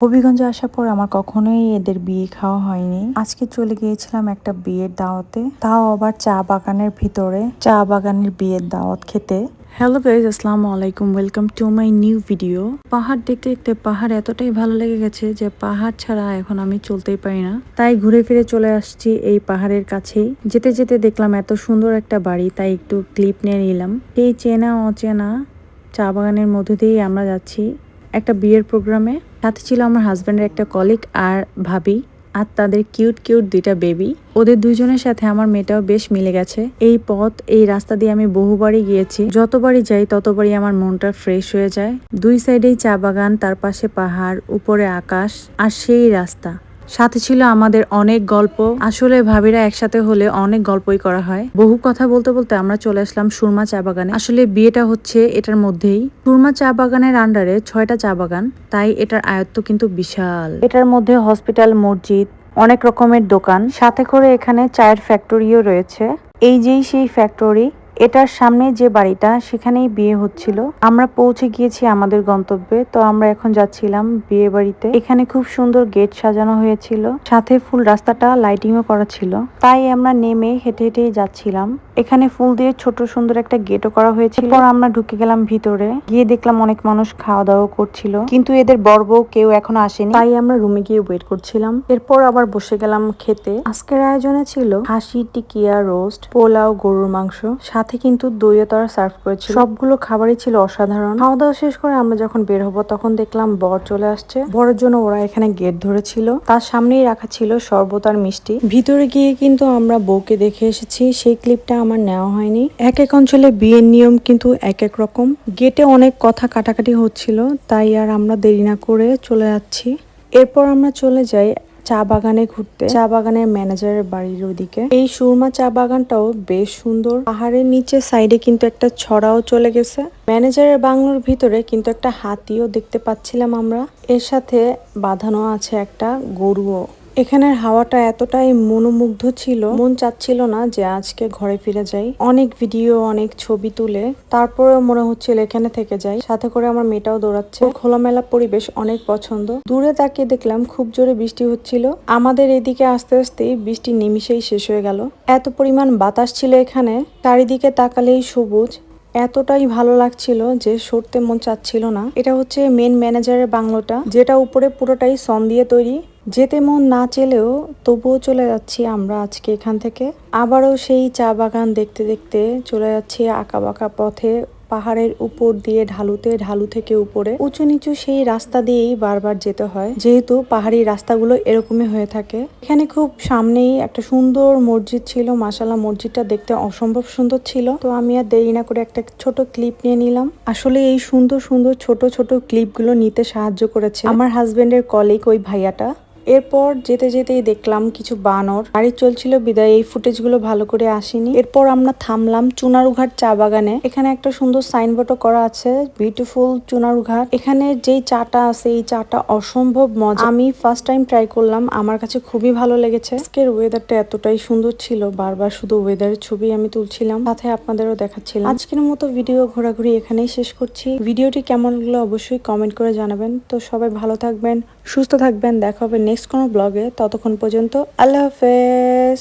হবিগঞ্জে আসার পর আমার কখনোই এদের বিয়ে খাওয়া হয়নি। আজকে চলে গিয়েছিলাম একটা বিয়ের দাওয়াতে, তাও আবার চা বাগানের ভিতরে চা বাগানের বিয়ের দাওয়াত খেতে। হ্যালো গাইজ, আসসালামু আলাইকুম, welcome to my new video. পাহাড় দেখতে দেখতে পাহাড় এতটাই ভালো লেগে গেছে যে পাহাড় ছাড়া এখন আমি চলতেই পারি না। তাই ঘুরে ফিরে চলে আসছি এই পাহাড়ের কাছেই। যেতে যেতে দেখলাম এত সুন্দর একটা বাড়ি, তাই একটু ক্লিপ নিয়ে নিলাম। এই চেনা অচেনা চা বাগানের মধ্যে দিয়েই আমরা যাচ্ছি একটা বিয়ের প্রোগ্রামে। সাথে ছিল আমার হাজব্যান্ডের একটা কলিগ আর ভাবি, আর তাদের কিউট কিউট দুইটা বেবি। ওদের দুইজনের সাথে আমার মেয়েটাও বেশ মিলে গেছে। এই পথ, এই রাস্তা দিয়ে আমি বহুবারই গিয়েছি। যতবারই যাই ততবারই আমার মনটা ফ্রেশ হয়ে যায়। দুই সাইডেই চা বাগান, তার পাশে পাহাড়, উপরে আকাশ আর সেই রাস্তা। সাথে ছিল আমাদের অনেক গল্প। আসলে ভাবিরা একসাথে হলে অনেক গল্পই করা হয়। বহু কথা বলতে বলতে আমরা চলে আসলাম সুরমা চা বাগানে। আসলে বিয়েটা হচ্ছে এটার মধ্যেই। সুরমা চা বাগানের আন্ডারে 6টা চা বাগান, তাই এটার আয়ত্ত কিন্তু বিশাল। এটার মধ্যে হসপিটাল, মসজিদ, অনেক রকমের দোকান, সাথে করে এখানে চায়ের ফ্যাক্টরিও রয়েছে। এই যেই সেই ফ্যাক্টরি। এটার সামনে যে বাড়িটা, সেখানেই বিয়ে হচ্ছিল। আমরা পৌঁছে গিয়েছি আমাদের গন্তব্যে। তো আমরা এখন যাচ্ছিলাম বিয়ে বাড়িতে। এখানে খুব সুন্দর গেট সাজানো হয়েছিল, সাথে ফুল রাস্তাটা লাইটিংও করা ছিল। তাই আমরা নেমে হেঁটে হেঁটেই যাচ্ছিলাম। এখানে ফুল দিয়ে ছোট সুন্দর একটা গেটও করা হয়েছিল। এরপর আমরা ঢুকে গেলাম ভিতরে। গিয়ে দেখলাম অনেক মানুষ খাওয়া দাওয়া করছিল, কিন্তু এদের বর বউ কেউ এখনো আসেনি, তাই আমরা রুমে গিয়ে ওয়েট করছিলাম। এরপর আবার বসে গেলাম খেতে। আজকের আয়োজনে ছিল হাসি, টিকিয়া, রোস্ট, পোলাও, গরুর মাংস, সাথে কিন্তু দইও তারা সার্ভ করেছিল। সবগুলো খাবারই ছিল অসাধারণ। খাওয়া দাওয়া শেষ করে আমরা যখন বের হবো তখন দেখলাম বর চলে আসছে। বরের জন্য ওরা এখানে গেট ধরেছিল। তার সামনেই রাখা ছিল শরবত আর মিষ্টি। ভিতরে গিয়ে কিন্তু আমরা বউকে দেখে এসেছি, সেই ক্লিপটা আমার নেওয়া হয়নি। এক এক অঞ্চলে বিয়ের নিয়ম কিন্তু এক এক রকম। গেটে অনেক কথা কাটাকাটি হচ্ছিল, তাই আর আমরা দেরি না করে চলে যাচ্ছি। এরপর আমরা চলে যাই চা বাগানে ঘুরতে, চা বাগানের ম্যানেজারের বাড়ির ওদিকে। এই সুরমা চা বাগানটাও বেশ সুন্দর। পাহাড়ের নিচে সাইডে কিন্তু একটা ছড়াও চলে গেছে। ম্যানেজারের বাংলোর ভিতরে কিন্তু একটা হাতিও দেখতে পাচ্ছিলাম আমরা। এর সাথে বাঁধানো আছে একটা গরুও। এখানের হাওয়াটা এতটাই মনোমুগ্ধ ছিল, মন চাচ্ছিল না যে আজকে ঘরে ফিরে যাই। অনেক ভিডিও, অনেক ছবি তুলে তারপরেও মনে হচ্ছিল এখানে থেকে যাই। সাথে করে আমার মেয়েটাও দৌড়াচ্ছে। খোলামেলা পরিবেশ অনেক পছন্দ। দূরে তাকিয়ে দেখলাম খুব জোরে বৃষ্টি হচ্ছিল। আমাদের এদিকে আস্তে আস্তেই বৃষ্টি নিমিষেই শেষ হয়ে গেল। এত পরিমাণ বাতাস ছিল এখানে, চারিদিকে তাকালেই সবুজ। এতটাই ভালো লাগছিল যে সরতে মন চাচ্ছিল না। এটা হচ্ছে মেন ম্যানেজারের বাংলোটা, যেটা উপরে পুরোটাই সন দিয়ে তৈরি। যেতে মন না চেলেও তবুও চলে যাচ্ছি আমরা আজকে এখান থেকে। আবারও সেই চা বাগান দেখতে দেখতে চলে যাচ্ছি আঁকা বাঁকা পথে, পাহাড়ের উপর দিয়ে ঢালুতে, ঢালু থেকে উপরে, উঁচু নিচু সেই রাস্তা দিয়েই বারবার যেতে হয়, যেহেতু পাহাড়ি রাস্তাগুলো এরকমই হয়ে থাকে। এখানে খুব সামনেই একটা সুন্দর মসজিদ ছিল। মাশাআল্লাহ, মসজিদটা দেখতে অসম্ভব সুন্দর ছিল। তো আমি আর দেরি না করে একটা ছোট ক্লিপ নিয়ে নিলাম। আসলে এই সুন্দর সুন্দর ছোট ছোট ক্লিপগুলো নিতে সাহায্য করেছে আমার হাজবেন্ডের কলিগ, ওই ভাইয়াটা। এরপর যেতে যেতেই দেখলাম কিছু বানর। গাড়ি চলছিল বিদায় এই ফুটেজগুলো ভালো করে আসেনি। এরপর আমরা থামলাম চুনারুঘাট চা বাগানে। এখানে একটা সুন্দর সাইনবোর্ডও করা আছে, বিউটিফুল চুনারুঘাট। এখানে যেই চাটা আছে, এই চাটা অসম্ভব মজা। আমি ফার্স্ট টাইম ট্রাই করলাম, আমার কাছে খুবই ভালো লেগেছে। আজকের ওয়েদারটা এতটাই সুন্দর ছিল, বারবার শুধু ওয়েদারের ছবি আমি তুলছিলাম, সাথে আপনাদেরও দেখাচ্ছিলাম। আজকের মতো ভিডিও ঘোরাঘুরি এখানেই শেষ করছি। ভিডিওটি কেমন লাগলো অবশ্যই কমেন্ট করে জানাবেন। তো সবাই ভালো থাকবেন, সুস্থ থাকবেন। দেখা হবে নেক্সট কোনো ব্লগে। ততক্ষণ পর্যন্ত আল্লাহ হাফেজ।